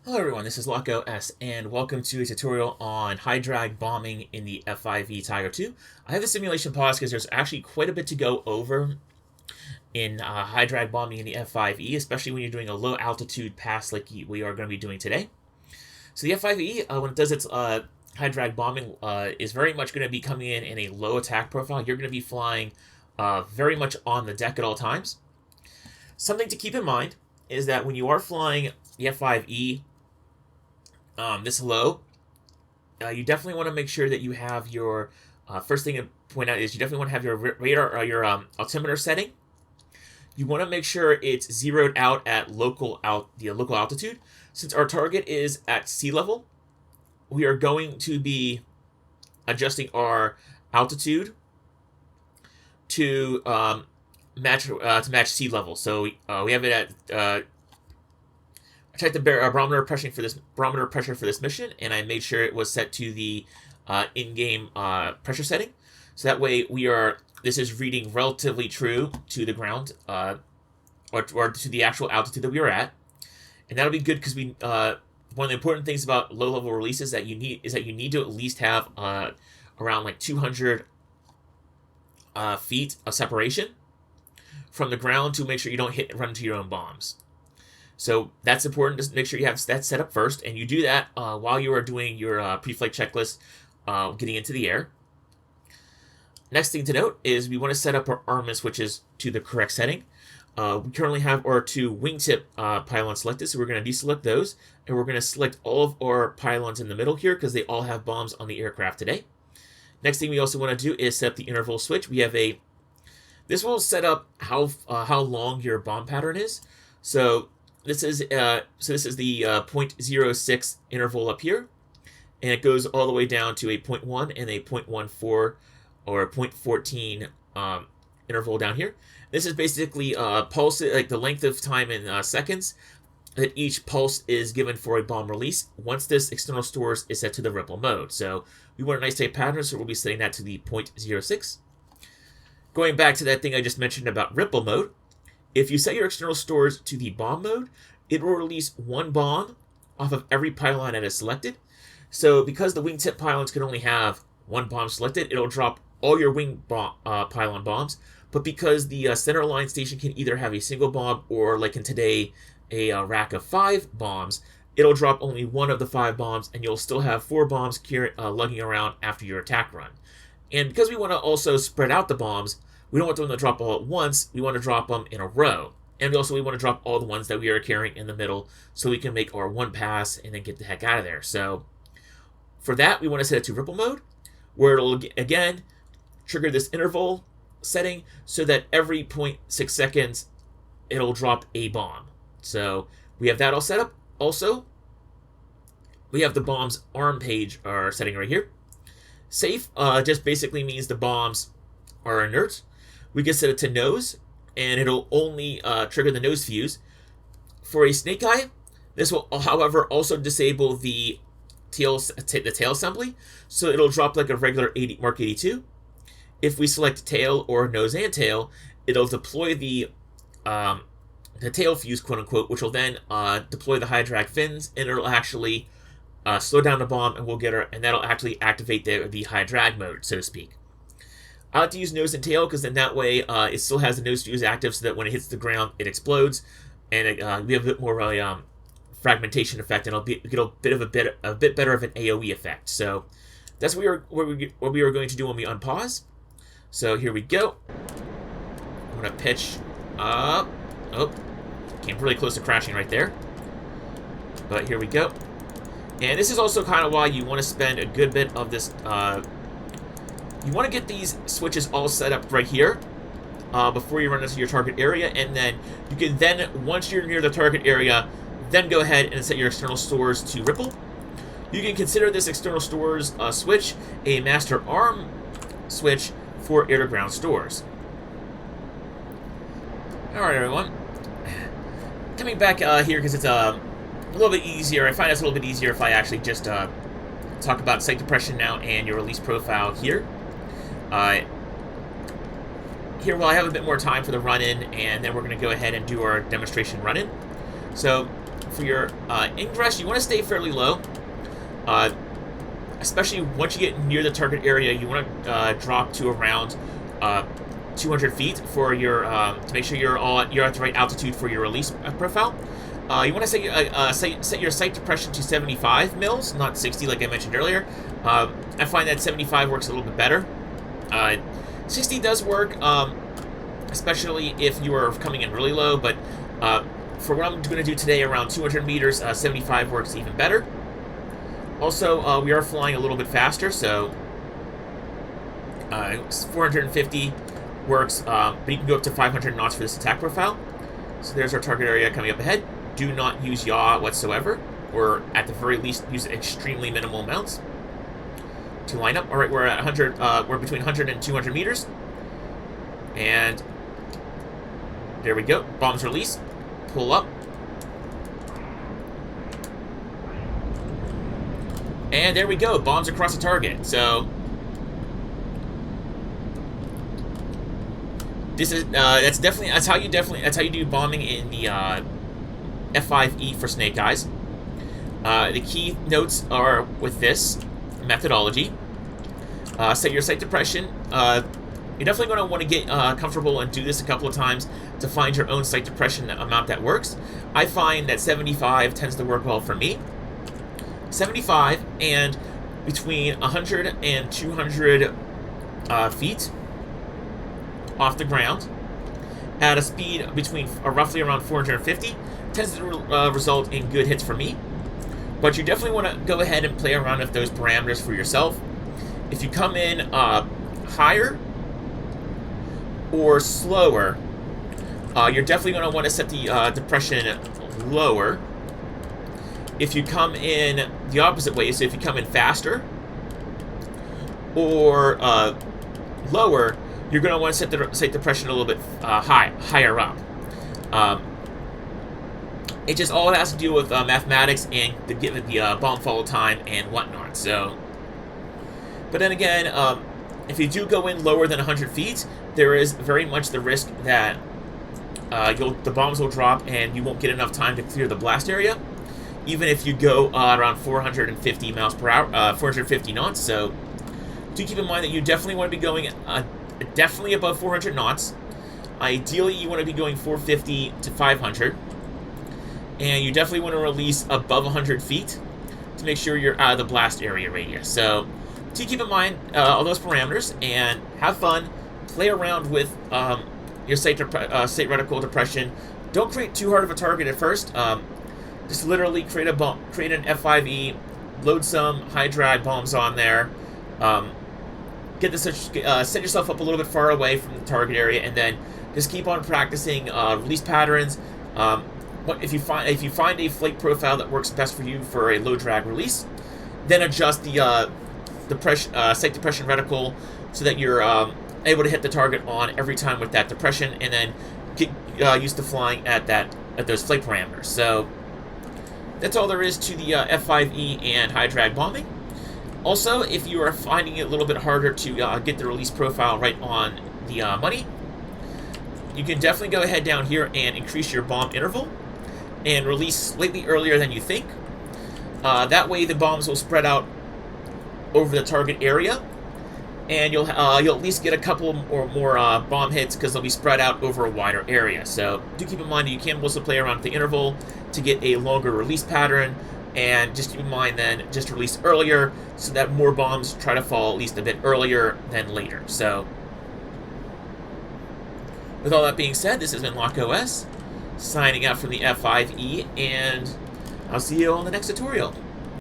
Hello everyone, this is Loco S, and welcome to a tutorial on high drag bombing in the F-5E Tiger II. I have the simulation paused because there's actually quite a bit to go over in high drag bombing in the F-5E, especially when you're doing a low altitude pass like we are going to be doing today. So the F-5E, when it does its high drag bombing, is very much going to be coming in a low attack profile. You're going to be flying very much on the deck at all times. Something to keep in mind is that when you are flying the F-5E this low, you definitely want to make sure that you have your first thing to point out is you definitely want to have your radar or your altimeter setting. You want to make sure it's zeroed out at local altitude. Since our target is at sea level, we are going to be adjusting our altitude to match sea level. So we have it at I checked the barometer pressure for this mission, and I made sure it was set to the in-game pressure setting. So that way this is reading relatively true to the ground, or to the actual altitude that we are at, and that'll be good because one of the important things about low-level releases that you need to at least have around like 200 feet of separation from the ground to make sure you don't run into your own bombs. So that's important to make sure you have that set up first, and you do that while you are doing your pre-flight checklist, getting into the air. Next thing to note is we want to set up our armament switches to the correct setting. We currently have our two wingtip pylons selected, so we're going to deselect those, and we're going to select all of our pylons in the middle here because they all have bombs on the aircraft today. Next thing we also want to do is set up the interval switch. This will set up how long your bomb pattern is. So this is the 0.06 interval up here, and it goes all the way down to a 0.1 and a 0.14 or 0.14 interval down here. This is basically pulse, like the length of time in seconds that each pulse is given for a bomb release once this external stores is set to the ripple mode. So we want a nice tight pattern, so we'll be setting that to the 0.06. Going back to that thing I just mentioned about ripple mode, if you set your external stores to the bomb mode, it will release one bomb off of every pylon that is selected. So because the wingtip pylons can only have one bomb selected, it'll drop all your pylon bombs. But because the center line station can either have a single bomb or, like in today, a rack of 5 bombs, it'll drop only one of the 5 bombs, and you'll still have 4 bombs lugging around after your attack run. And because we want to also spread out the bombs, we don't want them to drop all at once. We want to drop them in a row. And we want to drop all the ones that we are carrying in the middle so we can make our one pass and then get the heck out of there. So for that, we want to set it to ripple mode, where it'll, again, trigger this interval setting so that every 0.6 seconds, it'll drop a bomb. So we have that all set up. Also, we have the bomb's arm page setting right here. Safe just basically means the bombs are inert. We can set it to nose, and it'll only trigger the nose fuse. For a snake eye, this will, however, also disable the tail assembly, so it'll drop like a regular Mark 82. If we select tail or nose and tail, it'll deploy the tail fuse, quote unquote, which will then deploy the high drag fins, and it'll actually slow down the bomb, and that'll actually activate the high drag mode, so to speak. I like to use nose and tail because then that way it still has the nose fuse active, so that when it hits the ground, it explodes, and we have a bit more of a fragmentation effect, and get a bit better of an AOE effect. So that's what we are going to do when we unpause. So here we go. I'm gonna pitch up. Oh, came really close to crashing right there. But here we go. And this is also kind of why you want to spend a good bit of this. You want to get these switches all set up right here before you run into your target area, and then you can once you're near the target area, then go ahead and set your external stores to ripple. You can consider this external stores switch a master arm switch for air-to-ground stores. Alright, everyone. Coming back here because it's a little bit easier. I find it's a little bit easier if I actually just talk about site depression now and your release profile here. Here, I have a bit more time for the run-in, and then we're going to go ahead and do our demonstration run-in. So, for your ingress, you want to stay fairly low. Especially once you get near the target area, you want to drop to around 200 feet for your to make sure you're at the right altitude for your release profile. You want to set your sight depression to 75 mils, not 60 like I mentioned earlier. I find that 75 works a little bit better. 60 does work, especially if you are coming in really low, but for what I'm going to do today, around 200 meters, 75 works even better. Also, we are flying a little bit faster, so 450 works, but you can go up to 500 knots for this attack profile. So there's our target area coming up ahead. Do not use yaw whatsoever, or at the very least, use extremely minimal amounts to line up. All right, we're at 100. We're between 100 and 200 meters, and there we go. Bombs release. Pull up. And there we go, bombs across the target. So this is that's how you do bombing in the F-5E for Snake Eyes. The key notes are with this methodology. Set your sight depression. You're definitely going to want to get comfortable and do this a couple of times to find your own sight depression amount that works. I find that 75 tends to work well for me. 75 and between 100 and 200 feet off the ground at a speed between roughly around 450 tends to result in good hits for me. But you definitely want to go ahead and play around with those parameters for yourself. If you come in higher or slower, you're definitely going to want to set the depression lower. If you come in the opposite way, so if you come in faster or lower, you're going to want to set the sight depression a little bit higher up. It just all has to do with mathematics and the bomb follow time and whatnot. So, but then again, if you do go in lower than 100 feet, there is very much the risk that the bombs will drop and you won't get enough time to clear the blast area, even if you go around 450 miles per hour, 450 knots. So do keep in mind that you definitely want to be going definitely above 400 knots. Ideally, you want to be going 450 to 500. And you definitely want to release above 100 feet to make sure you're out of the blast area radius. So do keep in mind all those parameters and have fun. Play around with your sight reticle depression. Don't create too hard of a target at first. Just literally create an F-5E, load some high drag bombs on there, set yourself up a little bit far away from the target area, and then just keep on practicing release patterns. If you find a flight profile that works best for you for a low drag release, then adjust the sight depression reticle so that you're able to hit the target on every time with that depression, and then get used to flying at those flight parameters. So that's all there is to the F-5E and high drag bombing. Also, if you are finding it a little bit harder to get the release profile right on the money, you can definitely go ahead down here and increase your bomb interval and release slightly earlier than you think. That way the bombs will spread out over the target area, and you'll at least get a couple or more bomb hits because they'll be spread out over a wider area. So do keep in mind that you can also play around with the interval to get a longer release pattern, and just keep in mind then just release earlier so that more bombs try to fall at least a bit earlier than later. So with all that being said, this has been LockOS signing out from the F-5E, and I'll see you on the next tutorial.